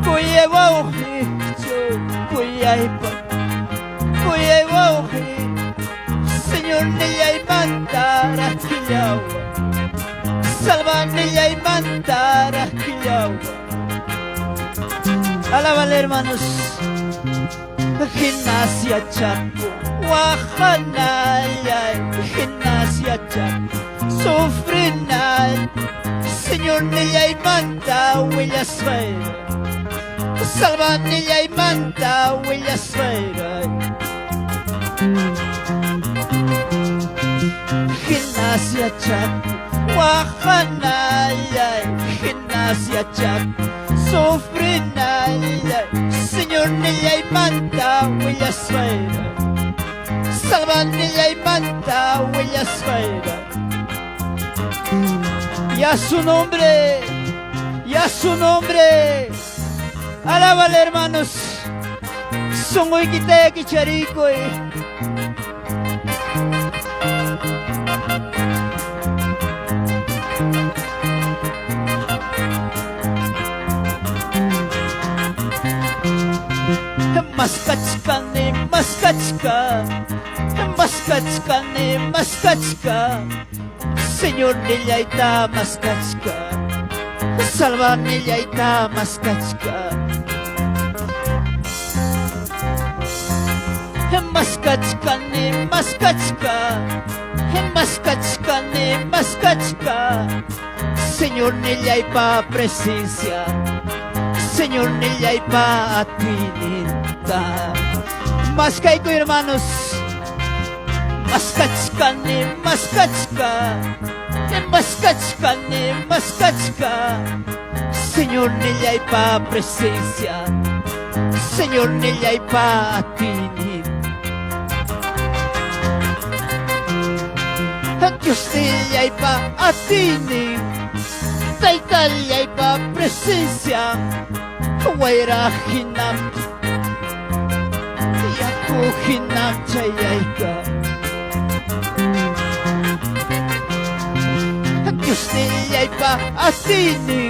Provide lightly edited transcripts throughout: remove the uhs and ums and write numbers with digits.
Kuyewauji, kuyaypa, kuyewauji, Señor nillaymanta killawa, salva nillaymanta killawa. Alábale, hermanos. Gimnasia Chaco, Guajanaya, Gimnasia Chaco, Sufrinay, Señor Nilla y Manta, Willasfera, Salva Nilla y Manta, Willasfera. Gimnasia Chaco, Guajanaya, Gimnasia Chaco, Sufrinay, Señor Nilla y Manta, Willasfera, Salva Nilla y Manta, Willasfera. Y a su nombre, alábale, hermanos. Son hoy quité quicharico. Maskachkane, maskachka, maskachkane, maskachka, Señor nillaita maskachka, salva nillaita maskachka. Maskachkane, maskachka, maskachkane, maskachka, Señor nillaipa presencia, Señor nillaipa atinita. Maskaiko, hermanos. Maskachkane, maskachka, maskachkane, maskachka, Señor nillaipa presencia, Señor nillaipa atinita. Dios nillaipa atini, taita nillaipa presencia, waira hinam, yaku hinam chayaika. Dios nillaipa atini,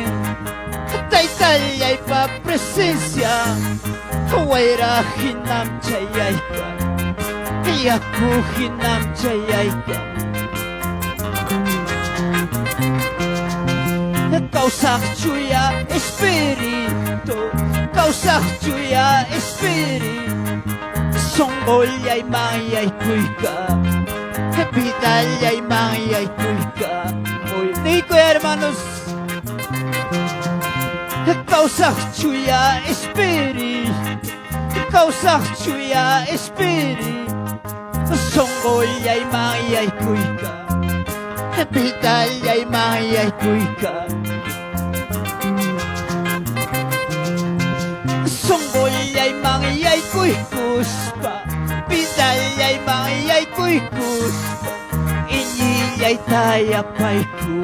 taita nillaipa presencia, waira hinam chayaika, yaku hinam chayaika. Causa chuya espíritu, causa chuya espíritu, songoya y maya y cuica, pitaya y maya y cuica. Muy rico, hermanos. Causa chuya espíritu, causa chuya espíritu, songoya y maya y cuica, pitaya y maya y cuica. Songoya y maya y cuicuspa, pitaya y maya y cuicuspa, iñilla y taya paiku,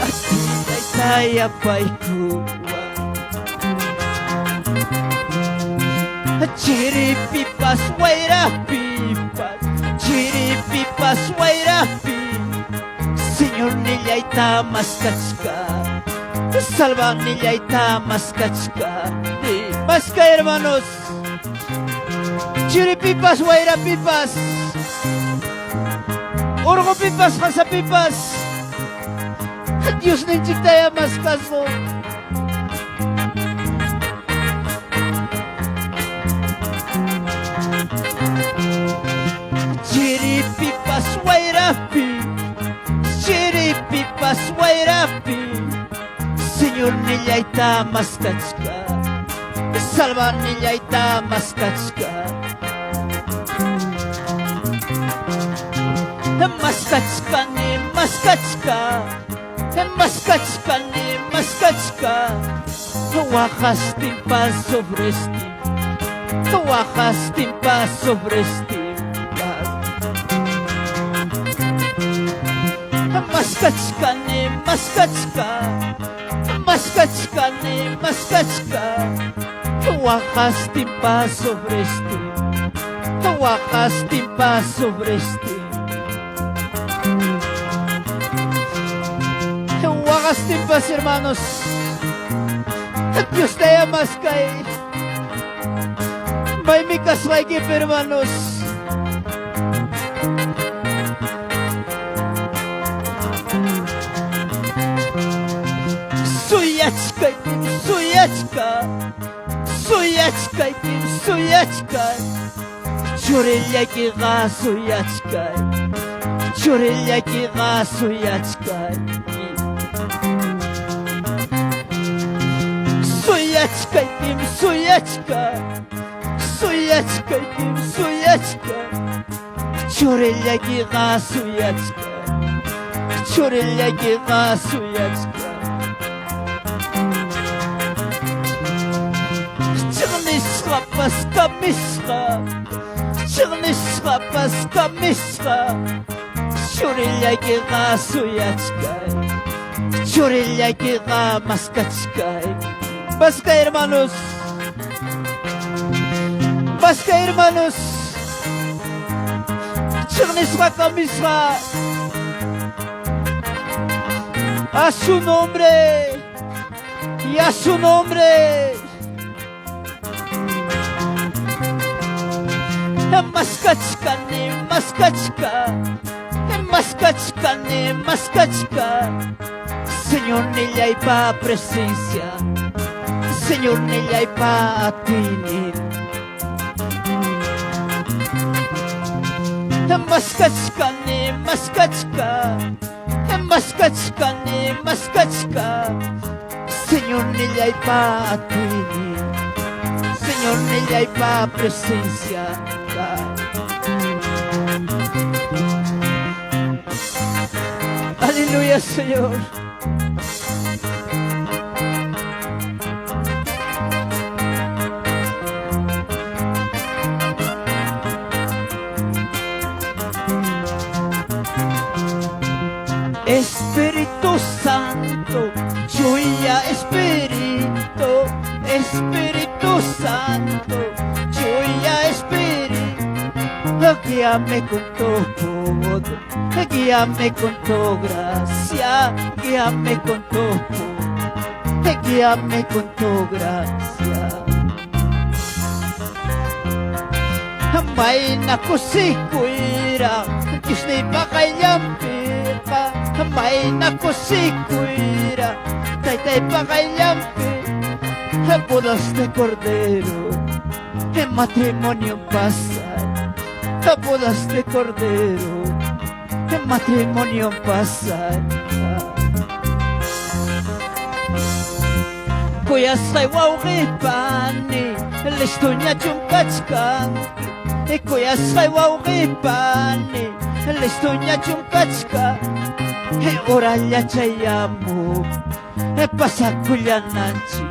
atilla y taya paiku. Chiripipas, guairapipas, chiripipas, guairapipas, Señor nillaita maskachka, salva nillaita maskachka. Masca, hermanos. Chiripipas, guairapipas, orgopipas, jasapipas, Dios ninchitaya maskasmo. Chiripipas, guairapi, chiripipas, guairapi, Señor nillaita maskachka, salva nillaita maskachka. Maskachkane, maskachka, maskachkane, maskachka, Oaxas timpas sobre este, Oaxas timpas sobre este. Maskachkane, maskachka, maskachkane, maskachka, Oaxas timpas sobre este, Oaxas timpas sobre este. Oaxas timpas, hermanos. Dios te amas kay. May mikas kay hermanos. Suyachka, suyachka, suyachka, suyachka. Churilla ki ga suyachka, churilla ki ga suyachka. Suyachka, suyachka, suyachka, suyachka. Churilla ki ga suyachka, churilla ki ga suyachka. Chirnisra paska misra, chirnisra paska misra. Churilla ki ga suyachka, churilla ki ga maskachka. Vasca hermanos, vasca hermanos. Chirnisra kamisra. A su nombre y a su nombre. Maskachka ni maskachka, maskachka ni maskachka. Señor ni hay pa presencia, Señor ni hay pa tini. Maskachka ni maskachka, maskachka ni maskachka. Señor ni hay pa tini, Señor ni hay pa presencia. Aleluya, Señor. Espíritu Santo, lluvia Espíritu, Espíritu Santo, lluvia Espíritu. Guíame con tu poder, guíame con tu gracia, guíame con tu poder, guíame con tu gracia. May nakusikuira, Diyos na'y pakayampi ka. May nakusikuira, Tay pakayampi. Bodas de cordero, matrimonio pasar. Bodas de cordero, matrimonio pasar. Kuya say wawgipani, listonya chungkachkan. Kuya say wawgipani, listonya chungkachka. Oralya chayamu, pasakulyananchi.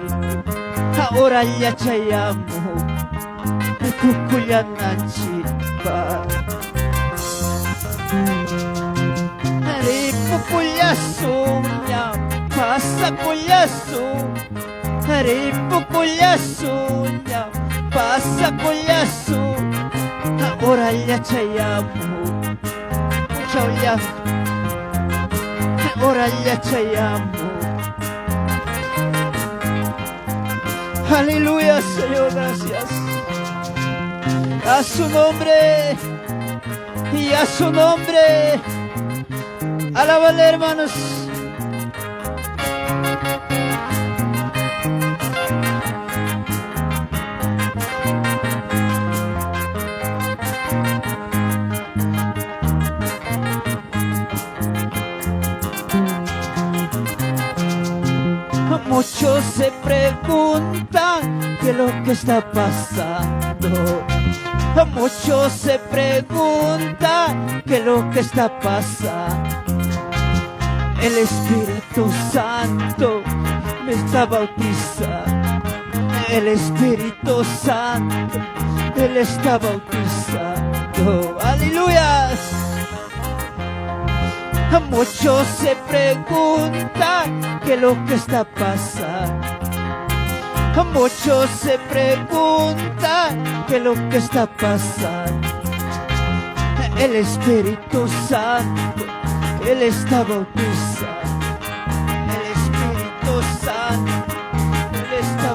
Oralya chayamu, kukulyananchi. Ripukulyasu-nya, pasakulyasu. Ripukulyasu-nya, pasakulyasu. Oralya chayamu, chawya. Oralya chayamu. Aleluya, Señor, gracias. A su nombre y a su nombre. Alábale, hermanos. Muchos se preguntan qué es lo que está pasando. Muchos se preguntan qué es lo que está pasando. El Espíritu Santo me está bautizando. El Espíritu Santo, Él está bautizando. ¡Aleluya! Muchos se preguntan qué es lo que está pasando. Muchos se preguntan qué es lo que está pasando. El Espíritu Santo, Él está bautizando. El Espíritu Santo, Él está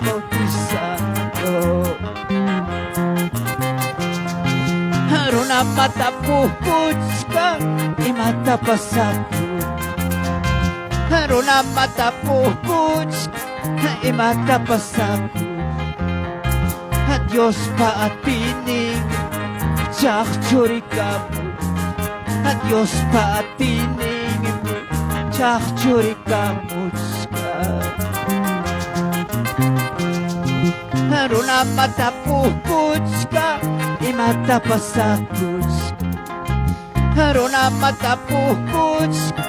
matapukuchka imatapasaku runa matapukuchka imatapasaku Dios paatining chakchurikamu Dios paatining chakchurikamuchka runa matapukuchka imatapasakuchka runa matapukuchka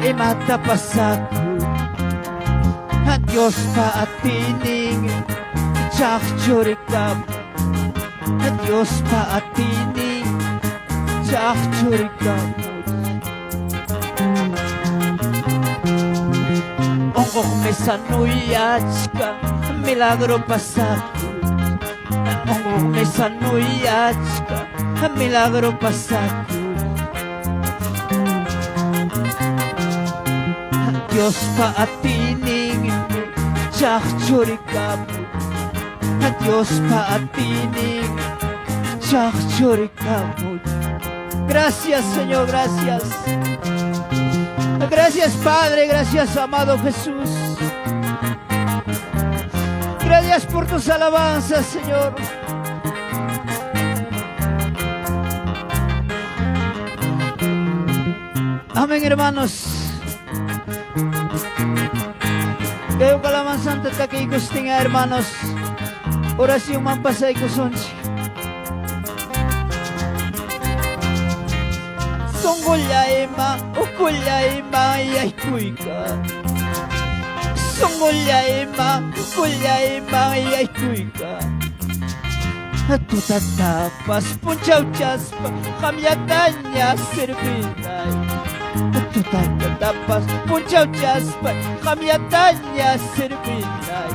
imatapasaku Dios paatining chakchurikamu Dios paatining chakchurikamu Ongok mesanuyachka milagro pasaku Ongok mesanuyachka milagro pasaku Dios paatining chakchurikamu Dios paatining chakchurikamu Gracias Señor, gracias. Gracias Padre, gracias amado Jesús. Gracias por tus alabanzas, Señor. Amén, hermanos. Kayo kalamansan tatakay gusto nga, hermanos. Orasyon mampasay ko sonsi. Songolyaima, ukulyaima, yaykuika. Songolyaima, ukulyaima, yaykuika. Tutatapas, punchauchaspa, kamyatanya servinay. Tutatapas, punchauchaspa, kamyatanya servinay.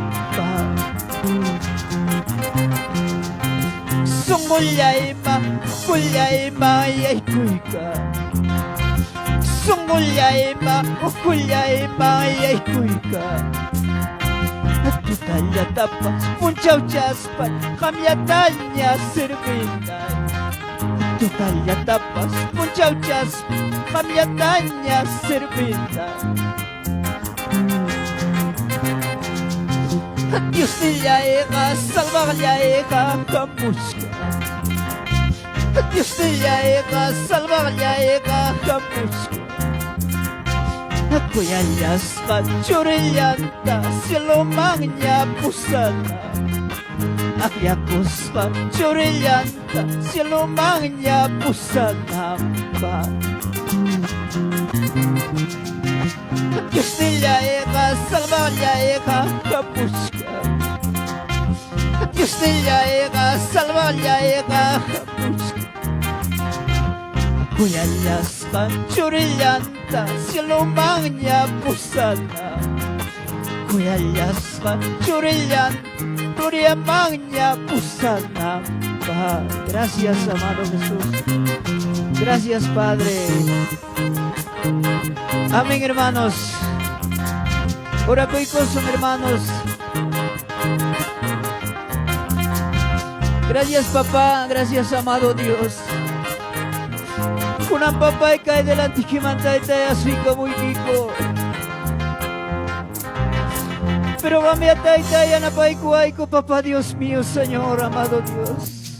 Songolyaima, ukulyaima, yaykuika. Songolyaima, ukulyaima, yaykuika. Tutatapas, punchauchaspa, kamyatanya servinay. Tutatapas, punchauchaspa, kamyatanya servinay. Dios niyaeka, salvaryaeka, kamuska. Dios niyaeka, salvaryaeka, kamuska. Kuyayaspa, churillanta, silomagnya pusana. Akyakuspa, churillanta, silomagnya pusana. Dios niyaeka, salvaryaeka, kamuska. Dios niyaeka, salvaryaeka, kamuska. Kuyayaspa, churillanta, silomagnya pusana. Kuyayaspa, churillanta, magnya pusana. Gracias, amado Jesús. Gracias, Padre. Amén, hermanos. Ora ko'y son, hermanos. Gracias, papá. Gracias, amado Dios. Kunang papay kay delante kimantay tayo aswika muy kiko. Pero kami atay tayo na pay kuhay ko, Papá Dios mío, Señor, amado Dios.